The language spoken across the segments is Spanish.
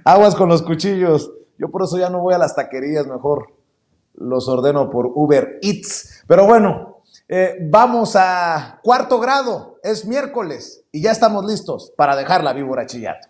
Aguas con los cuchillos. Yo por eso ya no voy a las taquerías, mejor los ordeno por Uber Eats. Pero bueno, vamos a cuarto grado. Es miércoles y ya estamos listos para dejar la víbora chillando.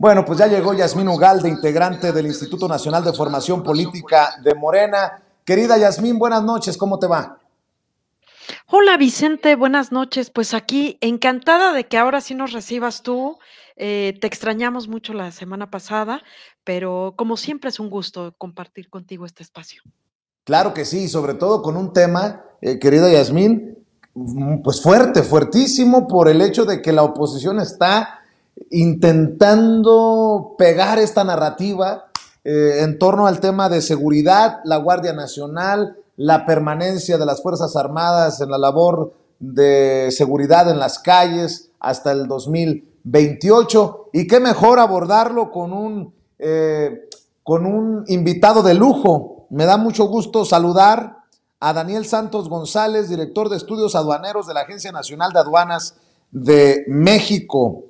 Bueno, pues ya llegó Yasmín Ugalde, integrante del Instituto Nacional de Formación Política de Morena. Querida Yasmín, buenas noches, ¿cómo te va? Hola Vicente, buenas noches. Pues aquí encantada de que ahora sí nos recibas tú. Te extrañamos mucho la semana pasada, pero como siempre es un gusto compartir contigo este espacio. Claro que sí, sobre todo con un tema, querida Yasmín, pues fuerte, fuertísimo por el hecho de que la oposición está intentando pegar esta narrativa en torno al tema de seguridad, la Guardia Nacional, la permanencia de las Fuerzas Armadas en la labor de seguridad en las calles hasta el 2028. Y qué mejor abordarlo con un invitado de lujo. Me da mucho gusto saludar a Daniel Santos González, director de estudios aduaneros de la Agencia Nacional de Aduanas de México,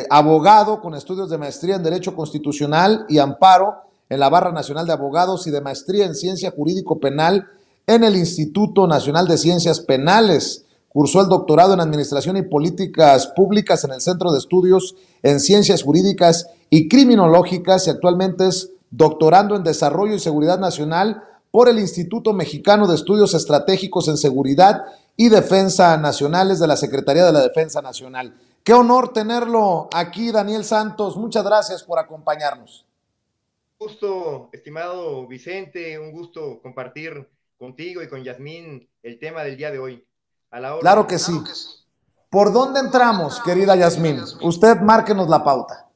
abogado con estudios de maestría en Derecho Constitucional y Amparo en la Barra Nacional de Abogados y de maestría en Ciencia Jurídico Penal en el Instituto Nacional de Ciencias Penales. Cursó el doctorado en Administración y Políticas Públicas en el Centro de Estudios en Ciencias Jurídicas y Criminológicas y actualmente es doctorando en Desarrollo y Seguridad Nacional por el Instituto Mexicano de Estudios Estratégicos en Seguridad y Defensa Nacionales de la Secretaría de la Defensa Nacional. Qué honor tenerlo aquí, Daniel Santos. Muchas gracias por acompañarnos. Un gusto, estimado Vicente, un gusto compartir contigo y con Yasmín el tema del día de hoy. A la Claro orden. que sí. ¿Por dónde entramos, querida Yasmín? Usted márquenos la pauta.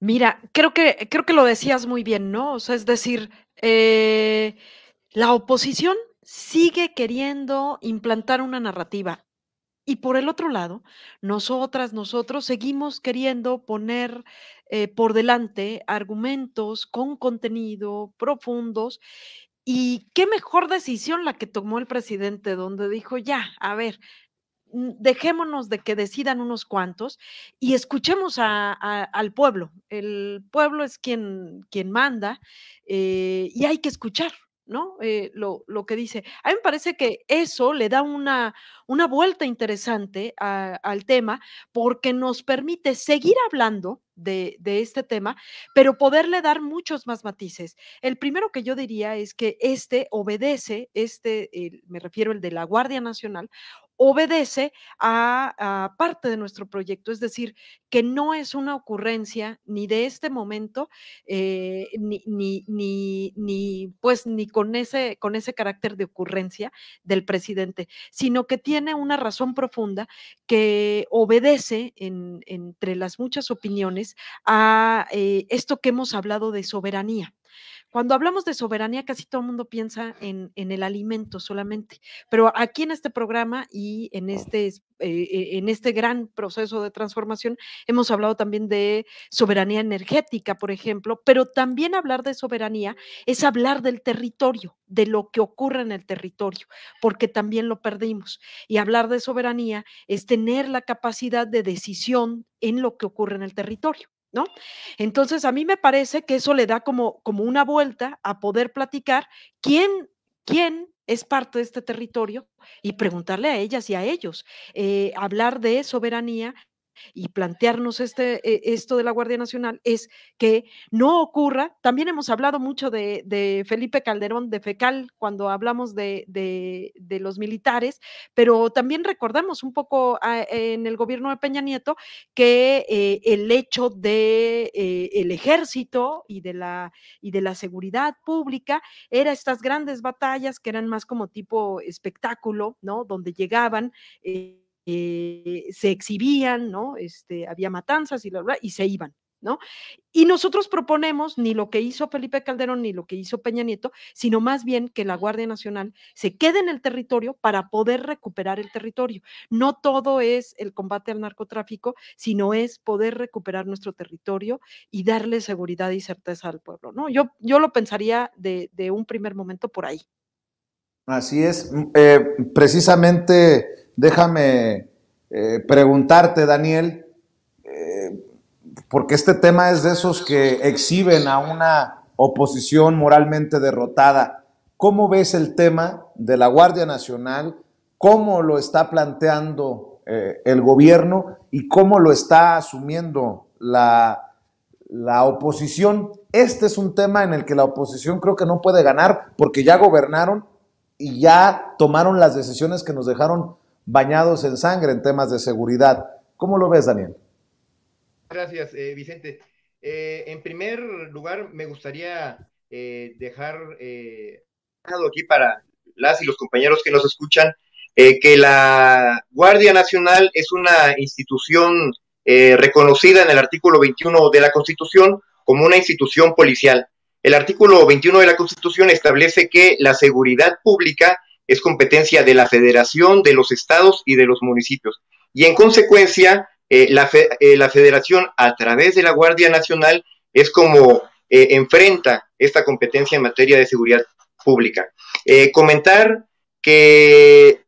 Mira, creo que lo decías muy bien, ¿no? O sea, es decir, la oposición sigue queriendo implantar una narrativa. Y por el otro lado, nosotros seguimos queriendo poner, por delante argumentos con contenido, profundos, y qué mejor decisión la que tomó el presidente, donde dijo: "Ya, a ver, dejémonos de que decidan unos cuantos y escuchemos al pueblo. El pueblo es quien manda, y hay que escuchar, ¿no? Lo que dice. A mí me parece que eso le da una vuelta interesante al tema, porque nos permite seguir hablando de este tema, pero poderle dar muchos más matices. El primero que yo diría es que obedece, me refiero el de la Guardia Nacional, obedece a parte de nuestro proyecto, es decir, que no es una ocurrencia ni de este momento, pues, ni con ese carácter de ocurrencia del presidente, sino que tiene una razón profunda que obedece entre las muchas opiniones a, esto que hemos hablado de soberanía. Cuando hablamos de soberanía, casi todo el mundo piensa en el alimento solamente, pero aquí en este programa y en este gran proceso de transformación, hemos hablado también de soberanía energética, por ejemplo, pero también hablar de soberanía es hablar del territorio, de lo que ocurre en el territorio, porque también lo perdimos. Y hablar de soberanía es tener la capacidad de decisión en lo que ocurre en el territorio, ¿no? Entonces, a mí me parece que eso le da como una vuelta a poder platicar quién es parte de este territorio y preguntarle a ellas y a ellos, hablar de soberanía y plantearnos esto de la Guardia Nacional es que no ocurra. También hemos hablado mucho de Felipe Calderón, de FECAL, cuando hablamos de los militares, pero también recordamos un poco en el gobierno de Peña Nieto que el hecho de el ejército y de la seguridad pública era estas grandes batallas que eran más como tipo espectáculo, ¿no? Donde llegaban, se exhibían, ¿no? Había matanzas y se iban, ¿no? Y nosotros proponemos ni lo que hizo Felipe Calderón ni lo que hizo Peña Nieto, sino más bien que la Guardia Nacional se quede en el territorio para poder recuperar el territorio. No todo es el combate al narcotráfico, sino es poder recuperar nuestro territorio y darle seguridad y certeza al pueblo, ¿no? Yo lo pensaría de un primer momento por ahí. Así es. Precisamente, déjame preguntarte, Daniel, porque este tema es de esos que exhiben a una oposición moralmente derrotada. ¿Cómo ves el tema de la Guardia Nacional? ¿Cómo lo está planteando el gobierno y cómo lo está asumiendo la oposición? Este es un tema en el que la oposición creo que no puede ganar porque ya gobernaron y ya tomaron las decisiones que nos dejaron bañados en sangre en temas de seguridad. ¿Cómo lo ves, Daniel? Gracias, Vicente. En primer lugar, me gustaría dejar aquí para las y los compañeros que nos escuchan que la Guardia Nacional es una institución reconocida en el artículo 21 de la Constitución como una institución policial. El artículo 21 de la Constitución establece que la seguridad pública es competencia de la Federación, de los estados y de los municipios. Y en consecuencia, la Federación, a través de la Guardia Nacional, es como enfrenta esta competencia en materia de seguridad pública. Comentar que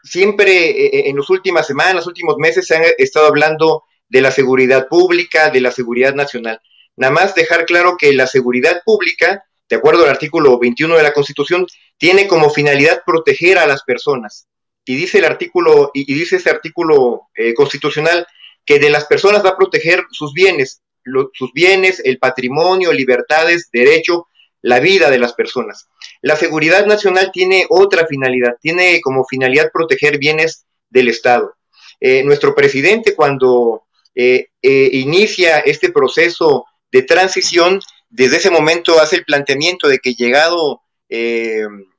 siempre en las últimas semanas, últimos meses, se han estado hablando de la seguridad pública, de la seguridad nacional. Nada más dejar claro que la seguridad pública, de acuerdo al artículo 21 de la Constitución, tiene como finalidad proteger a las personas. Y dice el artículo, y dice ese artículo constitucional, que de las personas va a proteger sus bienes, el patrimonio, libertades, derecho, la vida de las personas. La seguridad nacional tiene otra finalidad, tiene como finalidad proteger bienes del Estado. Nuestro presidente, cuando inicia este proceso de transición, desde ese momento hace el planteamiento de que llegado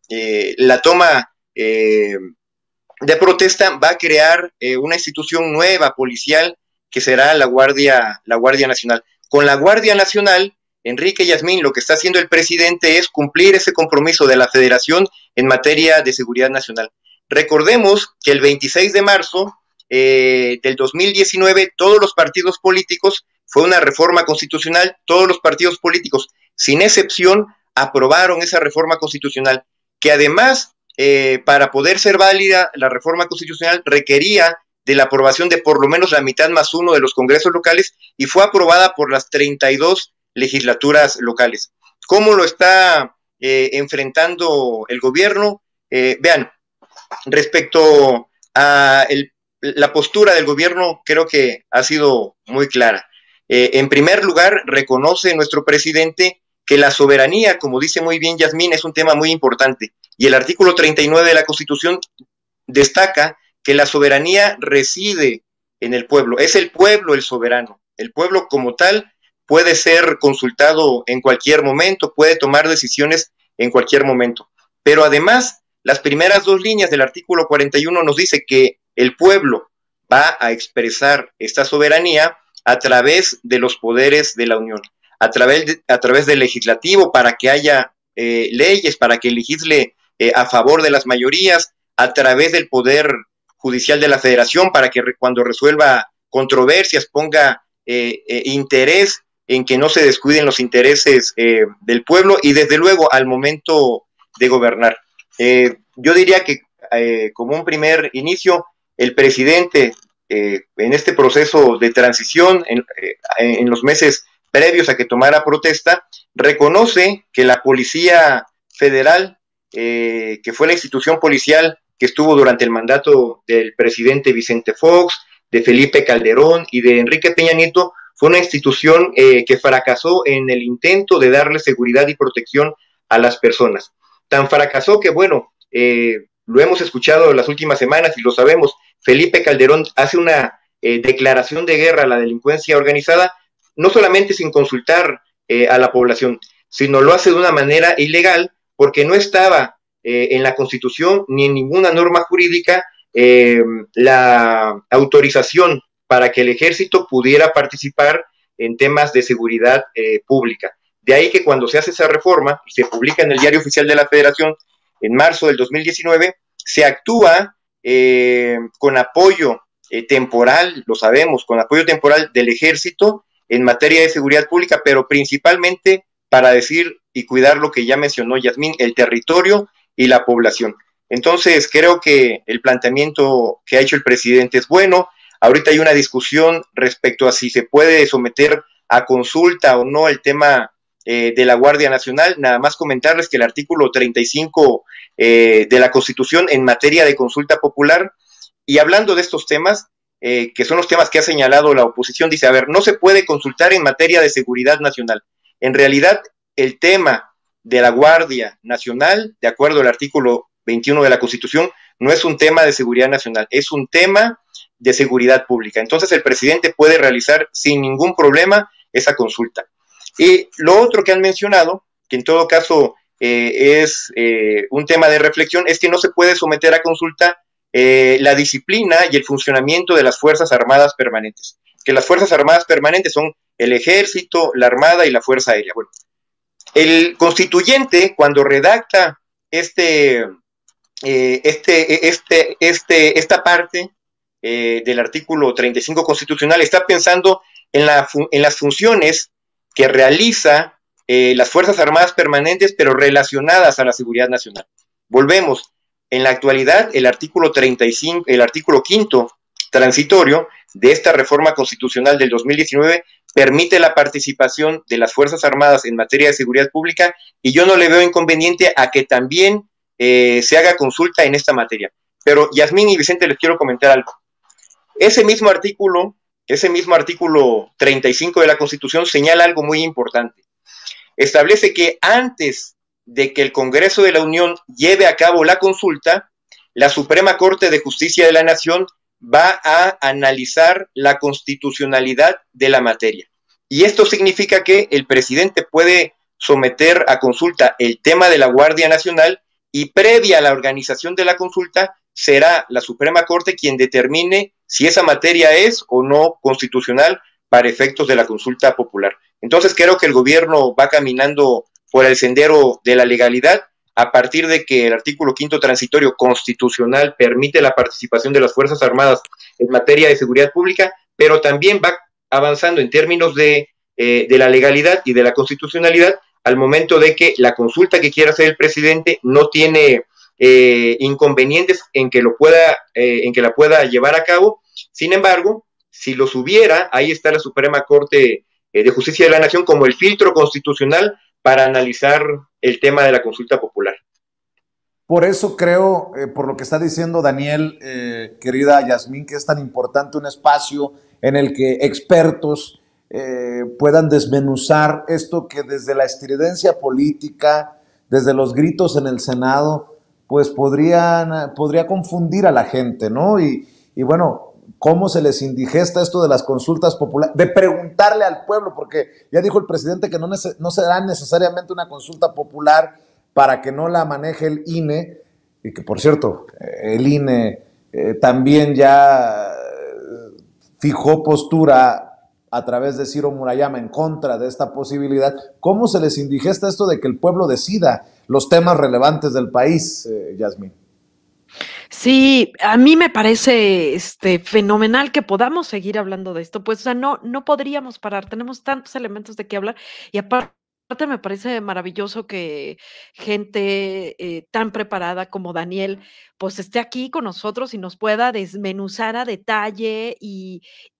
la toma de protesta, va a crear una institución nueva, policial, que será la Guardia Nacional. Con la Guardia Nacional, Enrique Yasmín, lo que está haciendo el presidente es cumplir ese compromiso de la Federación en materia de seguridad nacional. Recordemos que el 26 de marzo del 2019, todos los partidos políticos, fue una reforma constitucional, todos los partidos políticos, sin excepción, aprobaron esa reforma constitucional, que además, para poder ser válida, la reforma constitucional requería de la aprobación de por lo menos la mitad más uno de los congresos locales y fue aprobada por las 32 legislaturas locales. ¿Cómo lo está enfrentando el gobierno? Vean, respecto a la postura del gobierno, creo que ha sido muy clara. En primer lugar, reconoce nuestro presidente que la soberanía, como dice muy bien Yasmín, es un tema muy importante. Y el artículo 39 de la Constitución destaca que la soberanía reside en el pueblo. Es el pueblo el soberano. El pueblo como tal puede ser consultado en cualquier momento, puede tomar decisiones en cualquier momento. Pero además, las primeras dos líneas del artículo 41 nos dice que el pueblo va a expresar esta soberanía a través de los poderes de la Unión, a través del legislativo para que haya leyes, para que legisle a favor de las mayorías, a través del poder judicial de la Federación para que cuando resuelva controversias ponga interés en que no se descuiden los intereses del pueblo y desde luego al momento de gobernar. Yo diría que como un primer inicio, el presidente en este proceso de transición, en los meses previos a que tomara protesta, reconoce que la Policía Federal, que fue la institución policial que estuvo durante el mandato del presidente Vicente Fox, de Felipe Calderón y de Enrique Peña Nieto, fue una institución que fracasó en el intento de darle seguridad y protección a las personas. Tan fracasó que, bueno, lo hemos escuchado en las últimas semanas y lo sabemos, Felipe Calderón hace una declaración de guerra a la delincuencia organizada, no solamente sin consultar a la población, sino lo hace de una manera ilegal porque no estaba en la Constitución ni en ninguna norma jurídica la autorización para que el ejército pudiera participar en temas de seguridad pública. De ahí que cuando se hace esa reforma y se publica en el Diario Oficial de la Federación en marzo del 2019, se actúa con apoyo temporal, lo sabemos, con apoyo temporal del ejército en materia de seguridad pública, pero principalmente para decir y cuidar lo que ya mencionó Yasmín, el territorio y la población. Entonces, creo que el planteamiento que ha hecho el presidente es bueno. Ahorita hay una discusión respecto a si se puede someter a consulta o no el tema de la Guardia Nacional. Nada más comentarles que el artículo 35 de la Constitución en materia de consulta popular, y hablando de estos temas, que son los temas que ha señalado la oposición, dice, a ver, no se puede consultar en materia de seguridad nacional. En realidad, el tema de la Guardia Nacional, de acuerdo al artículo 21 de la Constitución, no es un tema de seguridad nacional, es un tema de seguridad pública. Entonces el presidente puede realizar sin ningún problema esa consulta. Y lo otro que han mencionado, que en todo caso es un tema de reflexión, es que no se puede someter a consulta la disciplina y el funcionamiento de las Fuerzas Armadas Permanentes. Que las Fuerzas Armadas Permanentes son el Ejército, la Armada y la Fuerza Aérea. Bueno, el constituyente, cuando redacta esta parte del artículo 35 constitucional, está pensando en las funciones que realiza las Fuerzas Armadas Permanentes, pero relacionadas a la seguridad nacional. Volvemos, en la actualidad, el artículo 35, el artículo 5 transitorio de esta reforma constitucional del 2019 permite la participación de las Fuerzas Armadas en materia de seguridad pública, y yo no le veo inconveniente a que también se haga consulta en esta materia. Pero Yasmín y Vicente, les quiero comentar algo. Ese mismo artículo 35 de la Constitución señala algo muy importante. Establece que antes de que el Congreso de la Unión lleve a cabo la consulta, la Suprema Corte de Justicia de la Nación va a analizar la constitucionalidad de la materia. Y esto significa que el presidente puede someter a consulta el tema de la Guardia Nacional, y previa a la organización de la consulta será la Suprema Corte quien determine si esa materia es o no constitucional para efectos de la consulta popular. Entonces creo que el gobierno va caminando por el sendero de la legalidad, a partir de que el artículo 5 transitorio constitucional permite la participación de las Fuerzas Armadas en materia de seguridad pública, pero también va avanzando en términos de la legalidad y de la constitucionalidad, al momento de que la consulta que quiera hacer el presidente no tiene inconvenientes en que la pueda llevar a cabo. Sin embargo, si los hubiera, ahí está la Suprema Corte de Justicia de la Nación como el filtro constitucional para analizar el tema de la consulta popular. Por eso creo, por lo que está diciendo Daniel, querida Yasmín, que es tan importante un espacio en el que expertos puedan desmenuzar esto que desde la estridencia política, desde los gritos en el Senado, pues podría confundir a la gente, ¿no? Y bueno, cómo se les indigesta esto de las consultas populares, de preguntarle al pueblo, porque ya dijo el presidente que no será necesariamente una consulta popular para que no la maneje el INE, y que por cierto, el INE también ya fijó postura a través de Ciro Murayama en contra de esta posibilidad. ¿Cómo se les indigesta esto de que el pueblo decida los temas relevantes del país, Yasmín? Sí, a mí me parece fenomenal que podamos seguir hablando de esto, pues, o sea, no podríamos parar, tenemos tantos elementos de qué hablar, y aparte me parece maravilloso que gente tan preparada como Daniel, pues, esté aquí con nosotros y nos pueda desmenuzar a detalle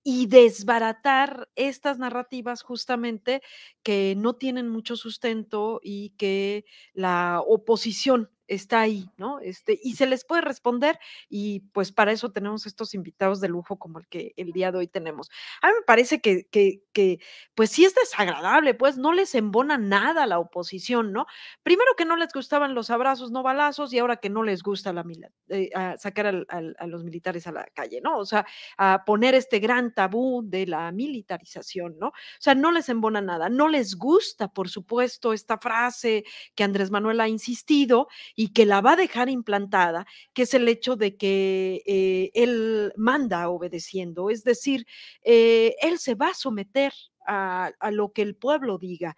y desbaratar estas narrativas justamente que no tienen mucho sustento y que la oposición está ahí, ¿no? Y se les puede responder y pues para eso tenemos estos invitados de lujo como el que el día de hoy tenemos. A mí me parece que pues sí es desagradable, pues no les embona nada a la oposición, ¿no? Primero que no les gustaban los abrazos, no balazos, y ahora que no les gusta sacar a los militares a la calle, ¿no? O sea, a poner este gran tabú de la militarización, ¿no? O sea, no les embona nada, no les gusta, por supuesto, esta frase que Andrés Manuel ha insistido y que la va a dejar implantada, que es el hecho de que él manda obedeciendo, es decir, él se va a someter a lo que el pueblo diga,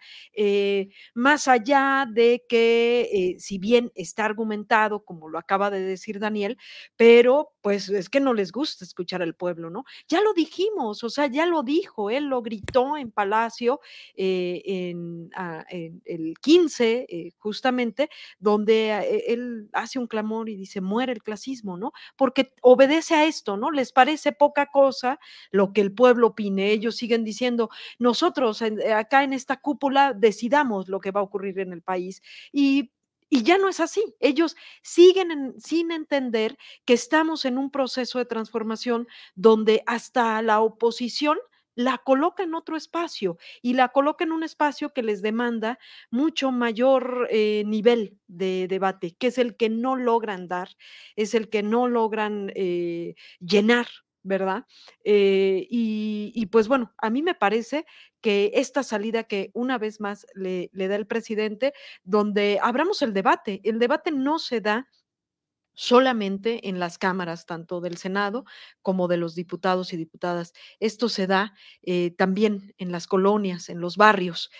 más allá de que, si bien está argumentado, como lo acaba de decir Daniel, pero pues es que no les gusta escuchar al pueblo, ¿no? Ya lo dijimos, o sea, ya lo dijo, él lo gritó en Palacio en el 15, justamente, donde él hace un clamor y dice, muere el clasismo, ¿no? Porque obedece a esto, ¿no? Les parece poca cosa lo que el pueblo opine. Ellos siguen diciendo, nosotros acá en esta cúpula decidamos lo que va a ocurrir en el país. Y ya no es así. Ellos sin entender que estamos en un proceso de transformación donde hasta la oposición la coloca en otro espacio y la coloca en un espacio que les demanda mucho mayor nivel de debate, que es el que no logran dar, es el que no logran llenar, ¿verdad? Pues bueno, a mí me parece que esta salida que una vez más le da el presidente, donde abramos el debate no se da solamente en las cámaras, tanto del Senado como de los diputados y diputadas. Esto se da también en las colonias, en los barrios.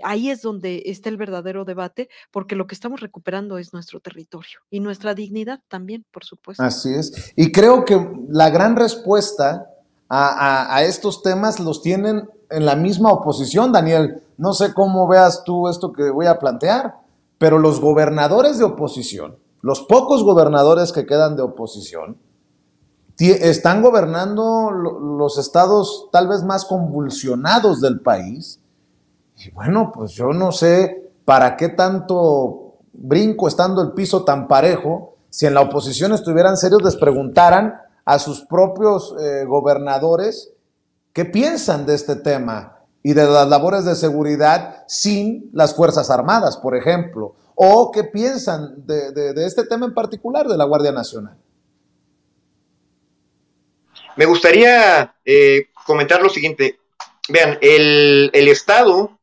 Ahí es donde está el verdadero debate, porque lo que estamos recuperando es nuestro territorio y nuestra dignidad también, por supuesto. Así es. Y creo que la gran respuesta a estos temas los tienen en la misma oposición, Daniel. No sé cómo veas tú esto que voy a plantear, pero los gobernadores de oposición, los pocos gobernadores que quedan de oposición, están gobernando los estados tal vez más convulsionados del país. Y bueno, pues yo no sé para qué tanto brinco estando el piso tan parejo. Si en la oposición estuvieran serios, les preguntaran a sus propios gobernadores qué piensan de este tema y de las labores de seguridad sin las Fuerzas Armadas, por ejemplo, o qué piensan de este tema en particular de la Guardia Nacional. Me gustaría comentar lo siguiente. Vean, el Estado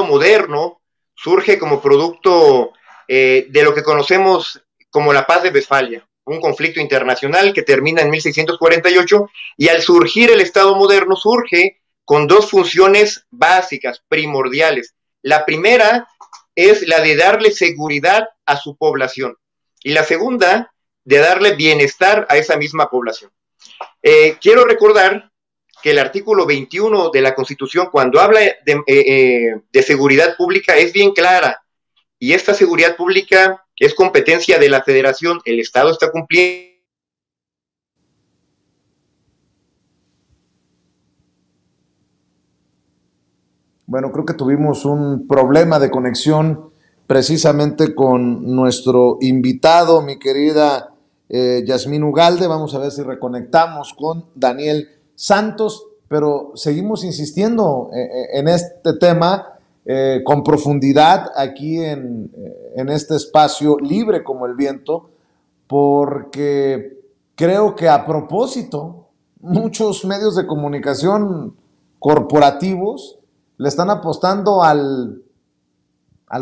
moderno surge como producto de lo que conocemos como la Paz de Westfalia, un conflicto internacional que termina en 1648, y al surgir el Estado moderno surge con dos funciones básicas, primordiales. La primera es la de darle seguridad a su población y la segunda de darle bienestar a esa misma población. Quiero recordar que el artículo 21 de la Constitución, cuando habla de seguridad pública, es bien clara. Y esta seguridad pública es competencia de la Federación. El Estado está cumpliendo. Bueno, creo que tuvimos un problema de conexión precisamente con nuestro invitado, mi querida Yasmín Ugalde. Vamos a ver si reconectamos con Daniel Santos, pero seguimos insistiendo en este tema con profundidad aquí en este espacio libre como el viento, porque creo que a propósito, muchos medios de comunicación corporativos le están apostando al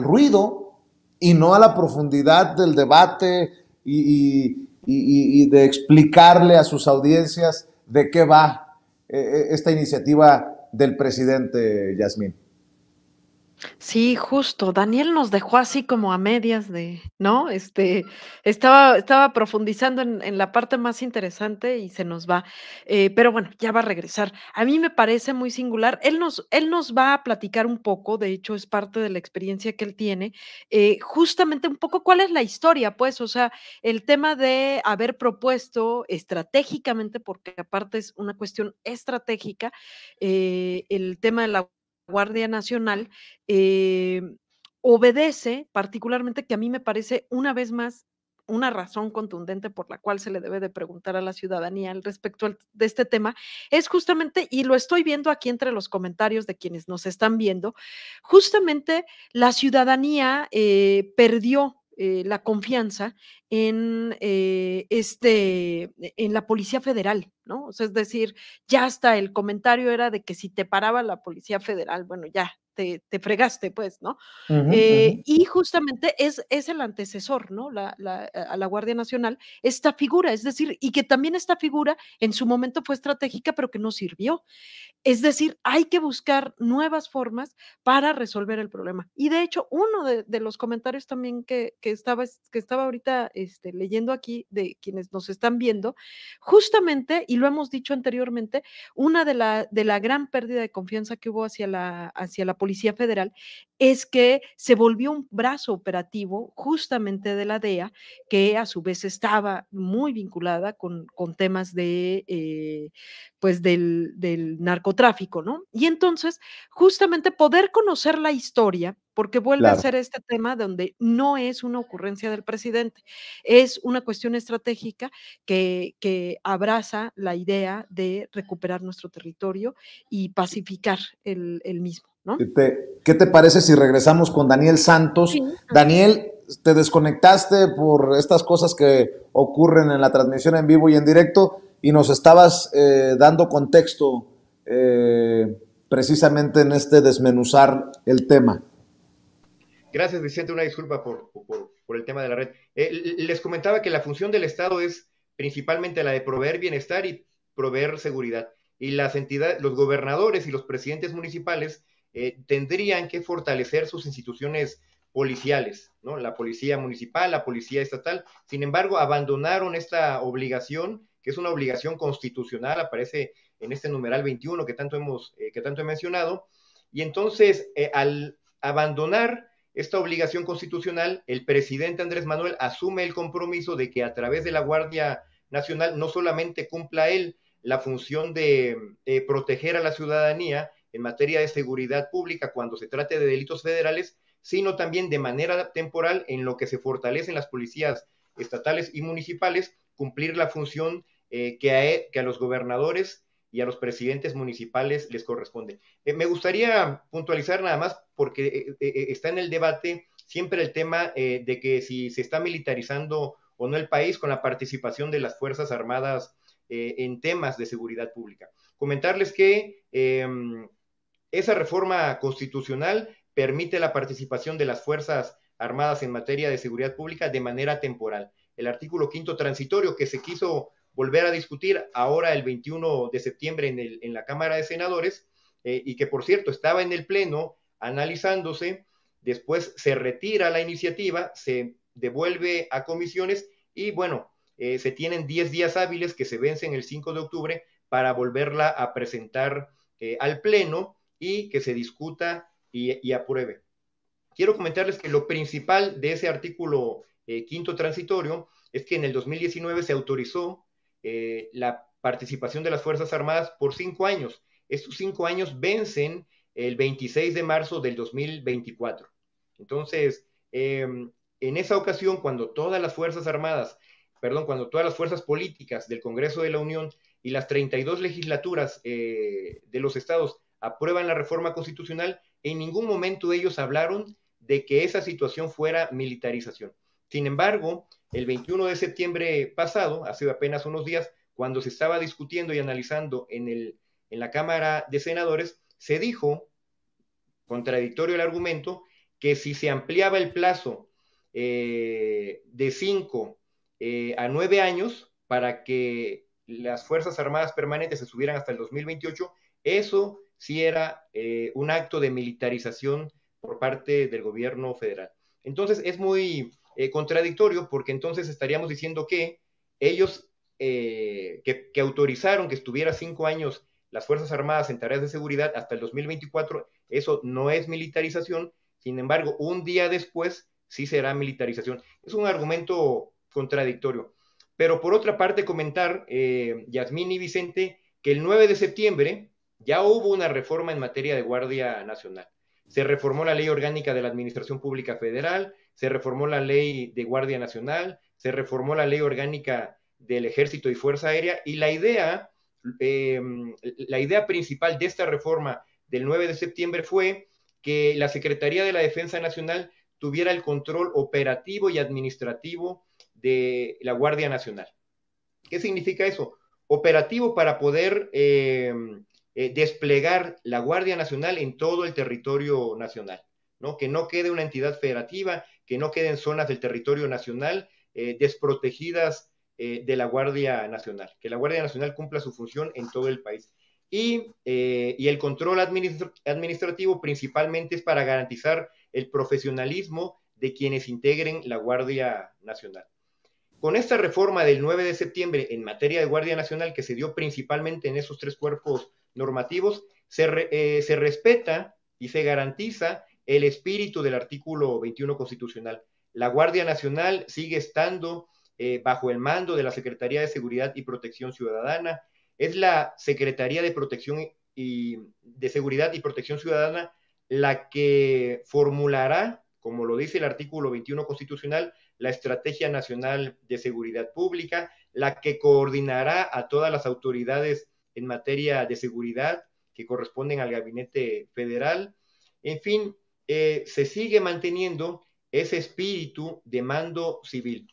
ruido y no a la profundidad del debate y de explicarle a sus audiencias de qué va esta iniciativa del presidente, Yasmín. Sí, justo. Daniel nos dejó así como a medias de, ¿no? Estaba profundizando en la parte más interesante y se nos va. Pero bueno, ya va a regresar. A mí me parece muy singular. Él nos va a platicar un poco, de hecho, es parte de la experiencia que él tiene, justamente un poco cuál es la historia, pues, o sea, el tema de haber propuesto estratégicamente, porque aparte es una cuestión estratégica, el tema de la Guardia Nacional, eh, obedece particularmente, que a mí me parece una vez más una razón contundente por la cual se le debe de preguntar a la ciudadanía al respecto de este tema, es justamente, y lo estoy viendo aquí entre los comentarios de quienes nos están viendo, justamente la ciudadanía perdió la confianza en la Policía Federal, ¿no? O sea, es decir, ya hasta el comentario era de que si te paraba la Policía Federal, bueno, ya te fregaste, pues, ¿no? Ujú, ujú. Y justamente es el antecesor, ¿no? A la Guardia Nacional, esta figura, es decir, y que también esta figura en su momento fue estratégica, pero que no sirvió. Es decir, hay que buscar nuevas formas para resolver el problema. Y de hecho, uno de los comentarios también que estaba ahorita leyendo aquí de quienes nos están viendo, justamente, y lo hemos dicho anteriormente, una de la gran pérdida de confianza que hubo hacia la Policía Federal es que se volvió un brazo operativo justamente de la DEA, que a su vez estaba muy vinculada con temas pues del narcotráfico, ¿no? Y entonces, justamente poder conocer la historia, porque vuelve a Claro. ser este tema donde no es una ocurrencia del presidente, es una cuestión estratégica que abraza la idea de recuperar nuestro territorio y pacificar el mismo, ¿no? ¿Qué te parece si regresamos con Daniel Sí, Santos? adelante. Daniel, te desconectaste por estas cosas que ocurren en la transmisión en vivo y en directo y nos estabas dando contexto precisamente en este desmenuzar el tema. Gracias, Vicente. Una disculpa por el tema de la red. Les comentaba que la función del Estado es principalmente la de proveer bienestar y proveer seguridad. Y las entidades, los gobernadores y los presidentes municipales tendrían que fortalecer sus instituciones policiales, ¿no? La policía municipal, la policía estatal. Sin embargo, abandonaron esta obligación, que es una obligación constitucional, aparece en este numeral 21 que tanto he mencionado. Y entonces, al abandonar esta obligación constitucional, el presidente Andrés Manuel asume el compromiso de que a través de la Guardia Nacional no solamente cumpla él la función de proteger a la ciudadanía en materia de seguridad pública cuando se trate de delitos federales, sino también de manera temporal en lo que se fortalecen las policías estatales y municipales, cumplir la función que a los gobernadores y a los presidentes municipales les corresponde. Me gustaría puntualizar nada más, porque está en el debate siempre el tema de que si se está militarizando o no el país con la participación de las Fuerzas Armadas en temas de seguridad pública. Comentarles que esa reforma constitucional permite la participación de las Fuerzas Armadas en materia de seguridad pública de manera temporal. El artículo quinto transitorio que se quiso volver a discutir ahora el 21 de septiembre en la Cámara de Senadores, y que por cierto estaba en el Pleno analizándose, después se retira la iniciativa, se devuelve a comisiones y bueno, se tienen 10 días hábiles que se vencen el 5 de octubre para volverla a presentar al Pleno y que se discuta y apruebe. Quiero comentarles que lo principal de ese artículo quinto transitorio es que en el 2019 se autorizó la participación de las Fuerzas Armadas por 5 años. Estos 5 años vencen el 26 de marzo del 2024. Entonces, en esa ocasión, cuando todas las Fuerzas Armadas, perdón, cuando todas las fuerzas políticas del Congreso de la Unión y las 32 legislaturas de los estados aprueban la reforma constitucional, en ningún momento ellos hablaron de que esa situación fuera militarización. Sin embargo, el 21 de septiembre pasado, hace apenas unos días, cuando se estaba discutiendo y analizando en la Cámara de Senadores, se dijo, contradictorio el argumento, que si se ampliaba el plazo de 5 a 9 años para que las Fuerzas Armadas permanentes se subieran hasta el 2028, eso sí era un acto de militarización por parte del gobierno federal. Entonces es muy contradictorio, porque entonces estaríamos diciendo que ellos que autorizaron que estuviera 5 años las Fuerzas Armadas en tareas de seguridad hasta el 2024, eso no es militarización. Sin embargo, un día después sí será militarización. Es un argumento contradictorio. Pero por otra parte, comentar, Yasmín y Vicente, que el 9 de septiembre ya hubo una reforma en materia de Guardia Nacional. Se reformó la Ley Orgánica de la Administración Pública Federal, se reformó la Ley de Guardia Nacional, se reformó la Ley Orgánica del Ejército y Fuerza Aérea, y la idea principal de esta reforma del 9 de septiembre fue que la Secretaría de la Defensa Nacional tuviera el control operativo y administrativo de la Guardia Nacional. ¿Qué significa eso? Operativo para poder desplegar la Guardia Nacional en todo el territorio nacional, ¿no? Que no quede una entidad federativa, que no queden zonas del territorio nacional desprotegidas de la Guardia Nacional, que la Guardia Nacional cumpla su función en todo el país. Y el control administrativo principalmente es para garantizar el profesionalismo de quienes integren la Guardia Nacional. Con esta reforma del 9 de septiembre en materia de Guardia Nacional, que se dio principalmente en esos 3 cuerpos normativos, se respeta y se garantiza el espíritu del artículo 21 constitucional. La Guardia Nacional sigue estando bajo el mando de la Secretaría de Seguridad y Protección Ciudadana. Es la Secretaría de Protección de Seguridad y Protección Ciudadana la que formulará, como lo dice el artículo 21 constitucional, la Estrategia Nacional de Seguridad Pública, la que coordinará a todas las autoridades en materia de seguridad que corresponden al Gabinete Federal. En fin, se sigue manteniendo ese espíritu de mando civil.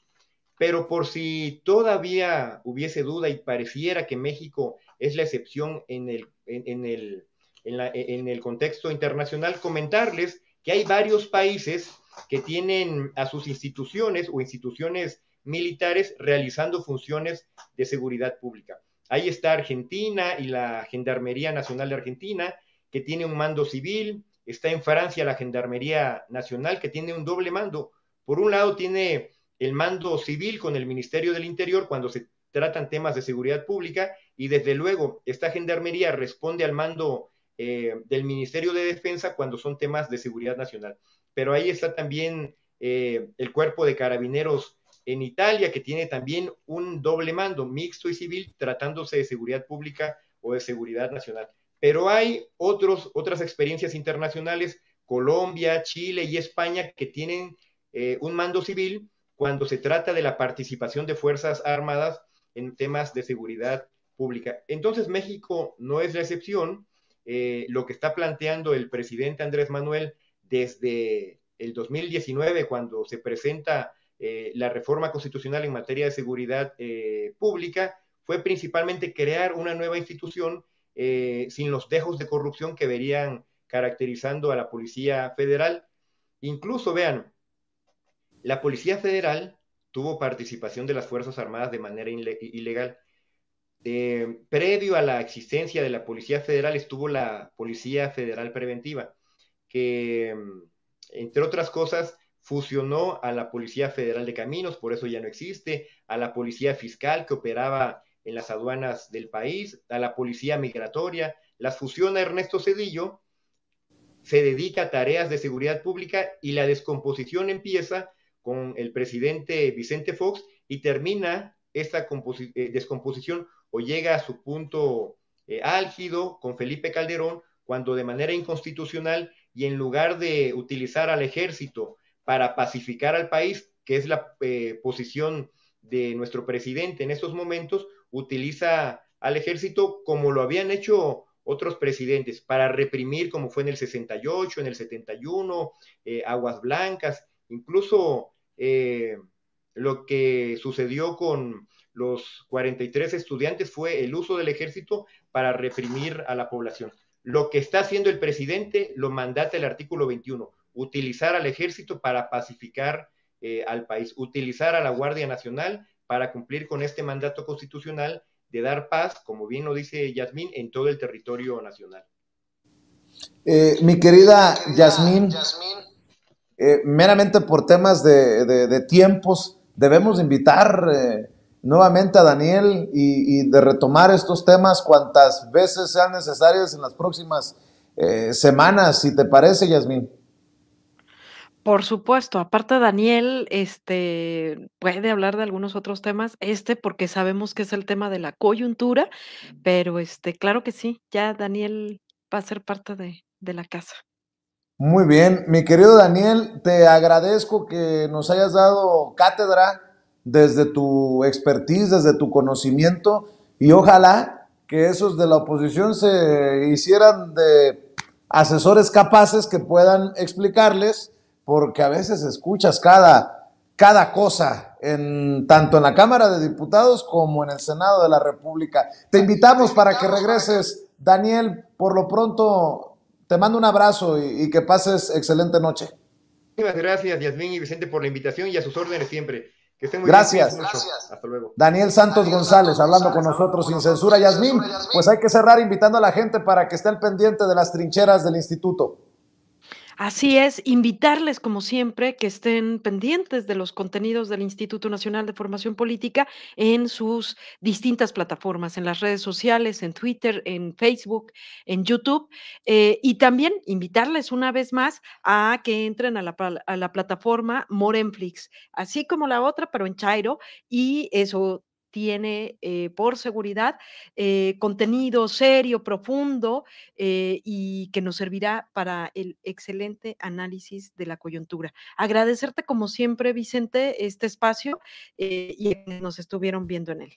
Pero por si todavía hubiese duda y pareciera que México es la excepción en el contexto internacional, comentarles que hay varios países que tienen a sus instituciones o instituciones militares realizando funciones de seguridad pública. Ahí está Argentina y la Gendarmería Nacional de Argentina, que tiene un mando civil. Está en Francia la Gendarmería Nacional, que tiene un doble mando. Por un lado tiene el mando civil con el Ministerio del Interior cuando se tratan temas de seguridad pública, y desde luego esta gendarmería responde al mando del Ministerio de Defensa cuando son temas de seguridad nacional. Pero ahí está también el Cuerpo de Carabineros en Italia, que tiene también un doble mando, mixto y civil, tratándose de seguridad pública o de seguridad nacional. Pero hay otras experiencias internacionales, Colombia, Chile y España, que tienen un mando civil cuando se trata de la participación de Fuerzas Armadas en temas de seguridad pública. Entonces México no es la excepción. Lo que está planteando el presidente Andrés Manuel desde el 2019, cuando se presenta la reforma constitucional en materia de seguridad pública, fue principalmente crear una nueva institución sin los dejos de corrupción que verían caracterizando a la Policía Federal. Incluso, vean, la Policía Federal tuvo participación de las Fuerzas Armadas de manera ilegal. Previo a la existencia de la Policía Federal estuvo la Policía Federal Preventiva, que, entre otras cosas, fusionó a la Policía Federal de Caminos, por eso ya no existe, a la Policía Fiscal, que operaba en las aduanas del país, a la Policía Migratoria. Las fusiona Ernesto Zedillo, se dedica a tareas de seguridad pública, y la descomposición empieza con el presidente Vicente Fox y termina esta descomposición o llega a su punto álgido con Felipe Calderón, cuando de manera inconstitucional y en lugar de utilizar al ejército para pacificar al país, que es la posición de nuestro presidente en estos momentos, utiliza al ejército como lo habían hecho otros presidentes, para reprimir, como fue en el 68, en el 71, Aguas Blancas, incluso lo que sucedió con los 43 estudiantes fue el uso del ejército para reprimir a la población. Lo que está haciendo el presidente lo mandata el artículo 21, utilizar al ejército para pacificar al país, utilizar a la Guardia Nacional para cumplir con este mandato constitucional de dar paz, como bien lo dice Yasmín, en todo el territorio nacional. Mi querida Yasmín, meramente por temas de tiempos, debemos invitar nuevamente a Daniel y de retomar estos temas cuantas veces sean necesarias en las próximas semanas, si te parece, Yasmín. Por supuesto, aparte Daniel, puede hablar de algunos otros temas, porque sabemos que es el tema de la coyuntura, pero, claro que sí, ya Daniel va a ser parte de la casa. Muy bien, mi querido Daniel, te agradezco que nos hayas dado cátedra desde tu expertise, desde tu conocimiento, y ojalá que esos de la oposición se hicieran de asesores capaces que puedan explicarles, porque a veces escuchas cada cosa, tanto en la Cámara de Diputados como en el Senado de la República. Te invitamos para que regreses, Daniel. Por lo pronto te mando un abrazo y que pases excelente noche. Muchas gracias, Yasmín y Vicente, por la invitación y a sus órdenes siempre. Que estén muy Gracias. bien. Gracias. Hasta luego. Daniel Santos González, hablando con nosotros sin censura. Yasmín, pues hay que cerrar invitando a la gente para que esté al pendiente de las trincheras del instituto. Así es, invitarles, como siempre, que estén pendientes de los contenidos del Instituto Nacional de Formación Política en sus distintas plataformas, en las redes sociales, en Twitter, en Facebook, en YouTube, y también invitarles una vez más a que entren a la plataforma Morenflix, así como la otra, pero en Chairo, y eso tiene por seguridad contenido serio, profundo, y que nos servirá para el excelente análisis de la coyuntura. Agradecerte como siempre, Vicente, este espacio y a quienes nos estuvieron viendo en él.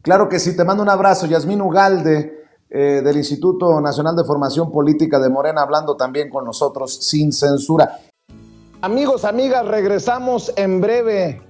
Claro que sí, te mando un abrazo. Yasmín Ugalde, del Instituto Nacional de Formación Política de Morena, hablando también con nosotros sin censura. Amigos, amigas, regresamos en breve,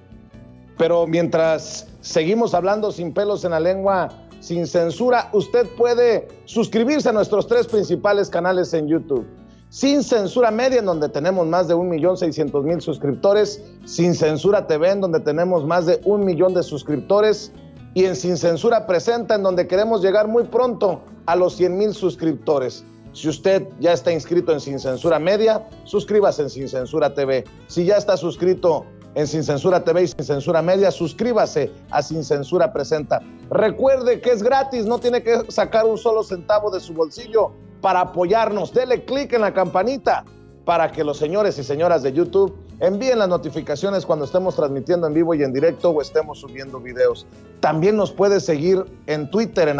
pero mientras seguimos hablando sin pelos en la lengua, sin censura, usted puede suscribirse a nuestros 3 principales canales en YouTube. Sin Censura Media, en donde tenemos más de 1.600.000 suscriptores, Sin Censura TV, en donde tenemos más de 1 millón de suscriptores, y en Sin Censura Presenta, en donde queremos llegar muy pronto a los 100,000 suscriptores. Si usted ya está inscrito en Sin Censura Media, suscríbase en Sin Censura TV. Si ya está suscrito en Sin Censura TV y Sin Censura Media, suscríbase a Sin Censura Presenta. Recuerde que es gratis, no tiene que sacar un solo centavo de su bolsillo para apoyarnos. Dele clic en la campanita para que los señores y señoras de YouTube envíen las notificaciones cuando estemos transmitiendo en vivo y en directo o estemos subiendo videos. También nos puede seguir en Twitter en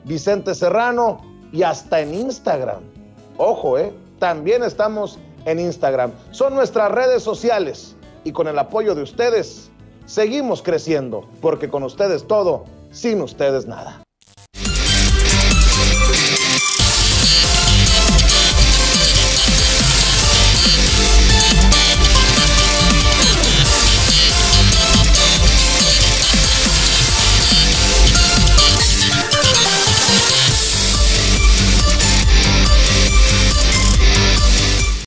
@Vicente Serrano y hasta en Instagram. Ojo, también estamos en Instagram. Son nuestras redes sociales y con el apoyo de ustedes seguimos creciendo, porque con ustedes todo, sin ustedes nada.